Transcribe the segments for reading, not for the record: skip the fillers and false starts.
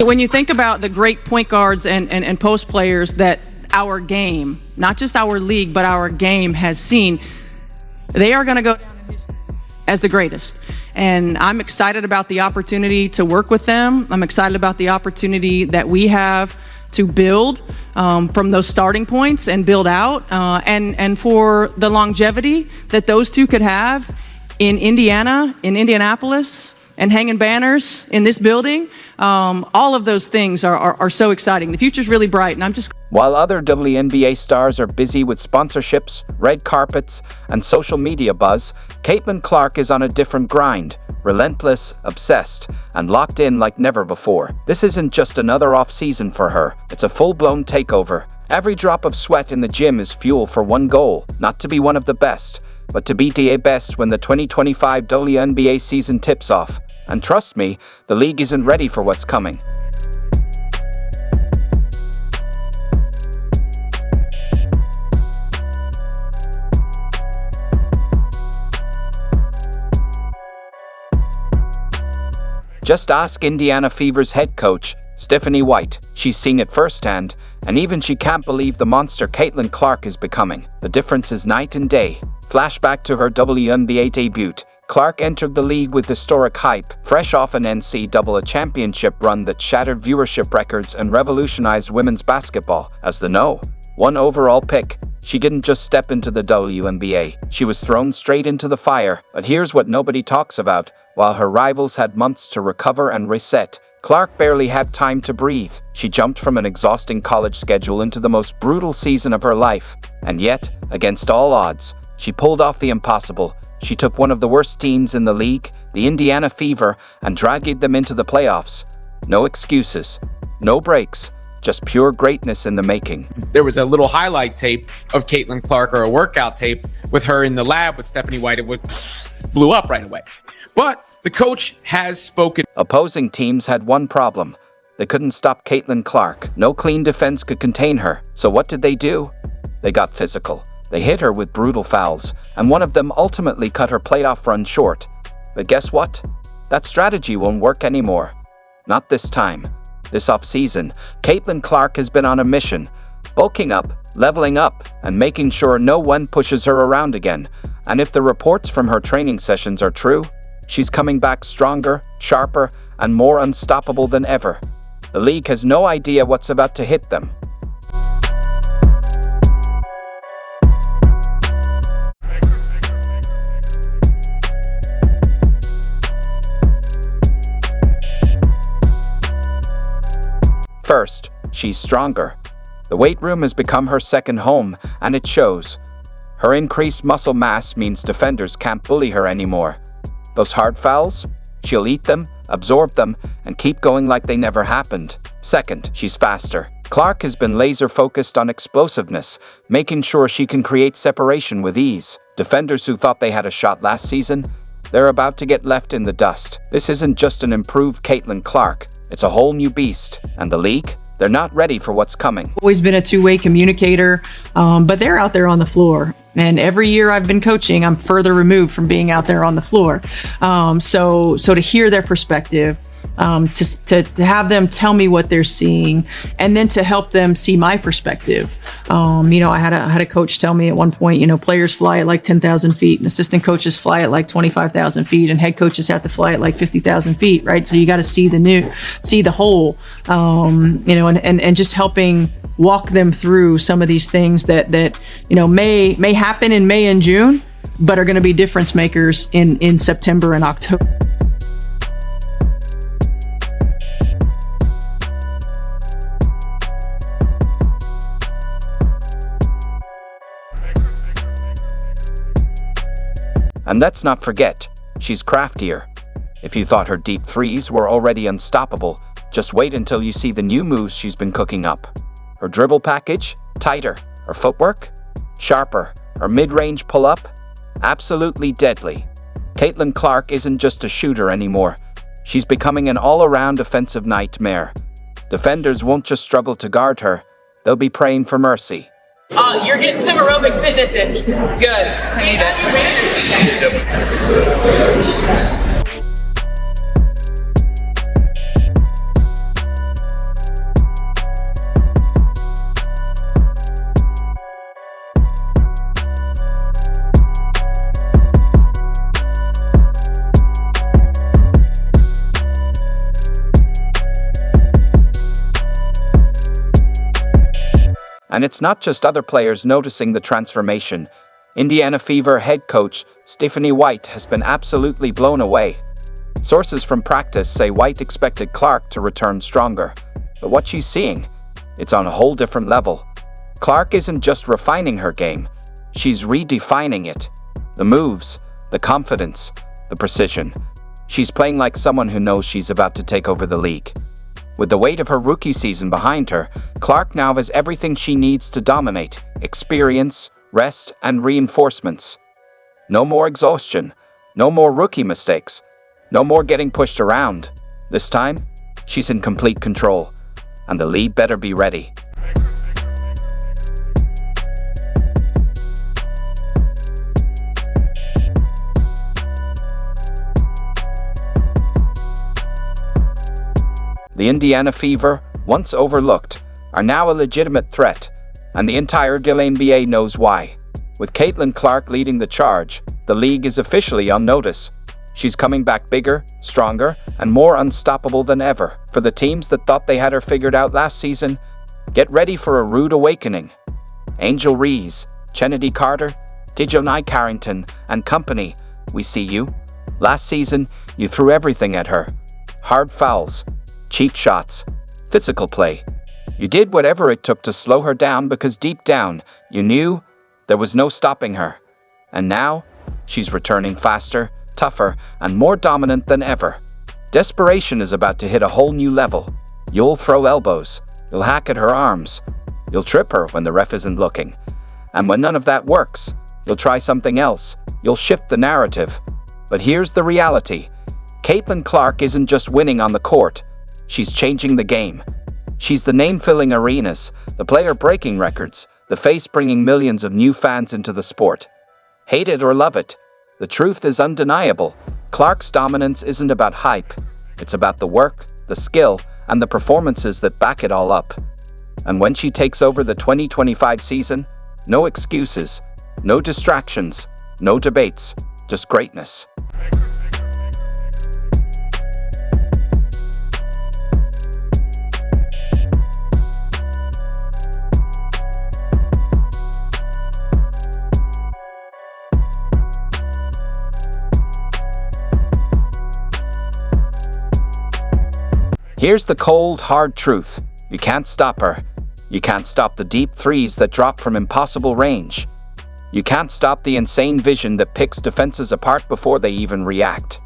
When you think about the great point guards and post players that our game, not just our league, but our game has seen, they are going to go down in history as the greatest. And I'm excited about the opportunity to work with them. I'm excited about the opportunity that we have to build from those starting points and build out, and for the longevity that those two could have in Indiana, in Indianapolis, and hanging banners in this building. All of those things are so exciting. The future's really bright, and I'm just... While other WNBA stars are busy with sponsorships, red carpets, and social media buzz, Caitlin Clark is on a different grind. Relentless, obsessed, and locked in like never before. This isn't just another off-season for her. It's a full-blown takeover. Every drop of sweat in the gym is fuel for one goal, not to be one of the best, but to be the best when the 2025 WNBA season tips off. And trust me, the league isn't ready for what's coming. Just ask Indiana Fever's head coach, Stephanie White. She's seen it firsthand, and even she can't believe the monster Caitlin Clark is becoming. The difference is night and day. Flashback to her WNBA debut. Clark entered the league with historic hype, fresh off an NCAA championship run that shattered viewership records and revolutionized women's basketball. As the #1 overall pick, she didn't just step into the WNBA, she was thrown straight into the fire. But here's what nobody talks about. While her rivals had months to recover and reset, Clark barely had time to breathe. She jumped from an exhausting college schedule into the most brutal season of her life. And yet, against all odds, she pulled off the impossible. She took one of the worst teams in the league, the Indiana Fever, and dragged them into the playoffs. No excuses, no breaks, just pure greatness in the making. There was a little highlight tape of Caitlin Clark, or a workout tape with her in the lab with Stephanie White. It blew up right away. But the coach has spoken. Opposing teams had one problem. They couldn't stop Caitlin Clark. No clean defense could contain her. So what did they do? They got physical. They hit her with brutal fouls, and one of them ultimately cut her playoff run short. But guess what? That strategy won't work anymore. Not this time. This offseason, Caitlin Clark has been on a mission, bulking up, leveling up, and making sure no one pushes her around again. And if the reports from her training sessions are true, she's coming back stronger, sharper, and more unstoppable than ever. The league has no idea what's about to hit them. First, she's stronger. The weight room has become her second home, and it shows. Her increased muscle mass means defenders can't bully her anymore. Those hard fouls? She'll eat them, absorb them, and keep going like they never happened. Second, she's faster. Clark has been laser-focused on explosiveness, making sure she can create separation with ease. Defenders who thought they had a shot last season, they're about to get left in the dust. This isn't just an improved Caitlin Clark. It's a whole new beast. And the league? They're not ready for what's coming. Always been a two-way communicator, but they're out there on the floor. And every year I've been coaching, I'm further removed from being out there on the floor. So to hear their perspective, to have them tell me what they're seeing, and then to help them see my perspective. I had a coach tell me at one point, players fly at like 10,000 feet, and assistant coaches fly at like 25,000 feet, and head coaches have to fly at like 50,000 feet, right? So you got to see the whole, and just helping walk them through some of these things that may happen in May and June, but are going to be difference makers in September and October. And let's not forget, she's craftier. If you thought her deep threes were already unstoppable, just wait until you see the new moves she's been cooking up. Her dribble package, tighter. Her footwork, sharper. Her mid-range pull-up, absolutely deadly. Caitlin Clark isn't just a shooter anymore. She's becoming an all-around offensive nightmare. Defenders won't just struggle to guard her, they'll be praying for mercy. You're getting some aerobic fitness in. Good. I need it. And it's not just other players noticing the transformation. Indiana Fever head coach Stephanie White has been absolutely blown away. Sources from practice say White expected Clark to return stronger. But what she's seeing, it's on a whole different level. Clark isn't just refining her game, she's redefining it. The moves, the confidence, the precision. She's playing like someone who knows she's about to take over the league. With the weight of her rookie season behind her, Clark now has everything she needs to dominate: experience, rest, and reinforcements. No more exhaustion, no more rookie mistakes, no more getting pushed around. This time, she's in complete control, and the lead better be ready. The Indiana Fever, once overlooked, are now a legitimate threat, and the entire WNBA knows why. With Caitlin Clark leading the charge, the league is officially on notice. She's coming back bigger, stronger, and more unstoppable than ever. For the teams that thought they had her figured out last season, get ready for a rude awakening. Angel Reese, Kennedy Carter, Dejonai Carrington, and company, we see you. Last season, you threw everything at her. Hard fouls, cheap shots, physical play. You did whatever it took to slow her down because deep down, you knew there was no stopping her. And now, she's returning faster, tougher, and more dominant than ever. Desperation is about to hit a whole new level. You'll throw elbows, you'll hack at her arms, you'll trip her when the ref isn't looking. And when none of that works, you'll try something else, you'll shift the narrative. But here's the reality. Caitlin Clark isn't just winning on the court, she's changing the game. She's the name filling arenas, the player breaking records, the face bringing millions of new fans into the sport. Hate it or love it, the truth is undeniable. Clark's dominance isn't about hype, it's about the work, the skill, and the performances that back it all up. And when she takes over the 2025 season, no excuses, no distractions, no debates, just greatness. Here's the cold, hard truth. You can't stop her. You can't stop the deep threes that drop from impossible range. You can't stop the insane vision that picks defenses apart before they even react.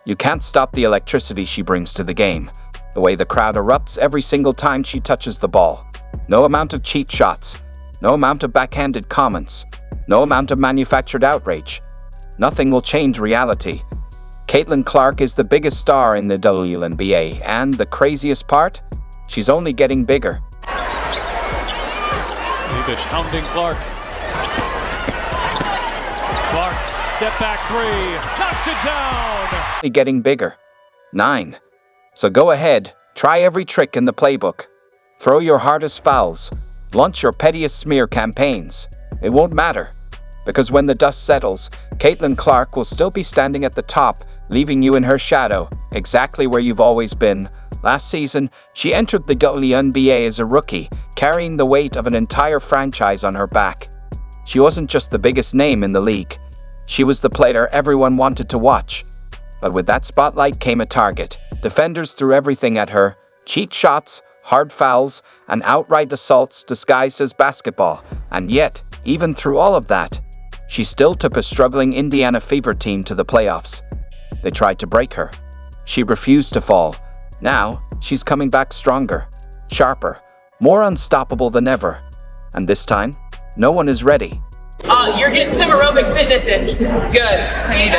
You can't stop the electricity she brings to the game, the way the crowd erupts every single time she touches the ball. No amount of cheap shots, no amount of backhanded comments, no amount of manufactured outrage. Nothing will change reality. Caitlin Clark is the biggest star in the WNBA, and the craziest part? She's only getting bigger. Levish hounding Clark. Clark, step back three, knocks it down! Only getting bigger. 9. So go ahead, try every trick in the playbook. Throw your hardest fouls. Launch your pettiest smear campaigns. It won't matter. Because when the dust settles, Caitlin Clark will still be standing at the top, leaving you in her shadow, exactly where you've always been. Last season, she entered the WNBA as a rookie, carrying the weight of an entire franchise on her back. She wasn't just the biggest name in the league. She was the player everyone wanted to watch. But with that spotlight came a target. Defenders threw everything at her: cheat shots, hard fouls, and outright assaults disguised as basketball. And yet, even through all of that, she still took a struggling Indiana Fever team to the playoffs. They tried to break her. She refused to fall. Now, she's coming back stronger, sharper, more unstoppable than ever. And this time, no one is ready. You're getting some aerobic fitness in. Good. I need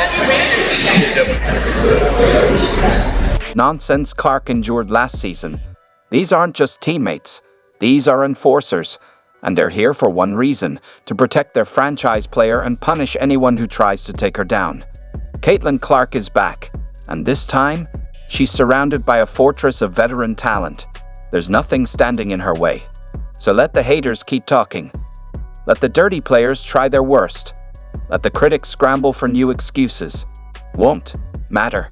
it. Nonsense Clark endured last season. These aren't just teammates. These are enforcers. And they're here for one reason: to protect their franchise player and punish anyone who tries to take her down. Caitlin Clark is back, and this time, she's surrounded by a fortress of veteran talent. There's nothing standing in her way. So let the haters keep talking. Let the dirty players try their worst. Let the critics scramble for new excuses. Won't matter.